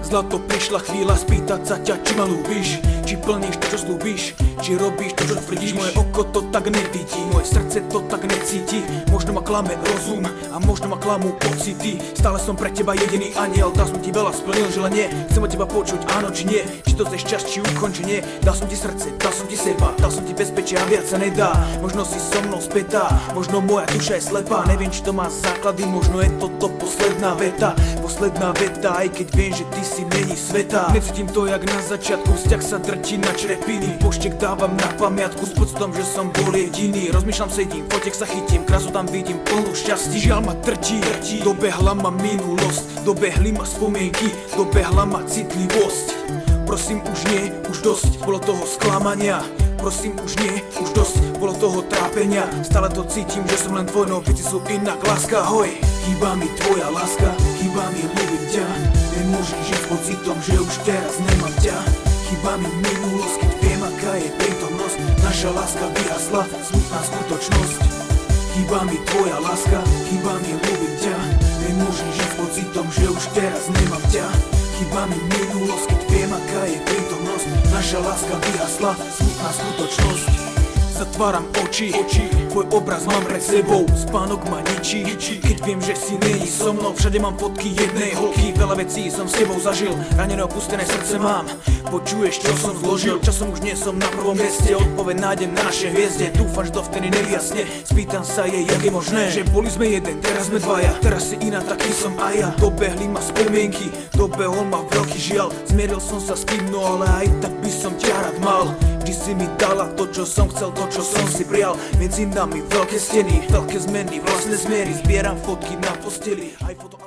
Zlato, prišla chvíľa spýtať sa ťa, či ma ľúbiš, či plníš to, čo slúbiš, či robíš to, čo tvrdíš. Moje oko to tak nevidí, moje srdce to tak necíti. Možno ma klame rozum a možno ma klamú pocity. Stále som pre teba jediný aniel, dal som ti veľa, splnil želanie. Chcem od teba počuť áno či nie, či to chceš čas, či ukončenie. Dal som ti srdce, dal som ti seba, dal som ti bezpečie a viac sa nedá. Možno si so mnou spätá, možno moja duša je slepá. Neviem, či to má základy, možno je toto posledná veta. Posledná veta, aj keď viem, že ty si není sveta. Necítim to jak na začiatku, vzťah sa drtí na črepiny. Poštek dávam na pamiatku s pocitom, že som bol jediný. Rozmýšľam, sedím, fotiek sa chytím, krásu tam vidím plnú šťastí. Žiaľ ma trčí, dobehla ma minulosť, dobehli ma spomienky, dobehla ma citlivosť. Prosím už nie, už dosť, bolo toho sklamania. Prosím už nie, už dosť, bolo toho trápenia. Stále to cítim, že som len tvoj, no veci sú inak, láska, hoj. Chýba mi tvoja láska, chýba mi ľúbiť ťa. Nemôžem žiť s pocitom, že už teraz nemám ťa. Chýba mi minulosť, keď viem, aká je prítomnosť. Naša láska vyhasla, smutná skutočnosť. Chýba mi tvoja láska, chýba mi ľúbiť ťa. Nemôžem žiť s pocitom, že už teraz nemám ťa. Chýba mi minulosť, keď viem, aká je prítomnosť. Naša láska vyhasla, smutná skutočnosť. Zatváram oči, tvoj obraz mám pred sebou. Spánok ma ničí, keď viem, že si není so mnou. Všade mám fotky jednej holky, veľa vecí som s tebou zažil. Ranené opustené srdce mám, počuješ, čo som zložil. Časom už nie som na prvom mieste, odpoveď nájdem na našej hviezde. Dúfam, že to vtedy nevyjasne, spýtam sa jej, jak je možné, že boli sme jeden, teraz sme dvaja. Teraz si iná, taký som aj ja. Dobehli ma spomienky, dobehol ma veľký žiaľ. Zmieril som sa s tým, no ale aj tak by som ťa rád mal. Vždy si mi dala to, čo som chcel, to, čo som si prijal. Medzi nami veľké steny, veľké zmeny, vlastné zmiery. Zbieram fotky na posteli, aj foto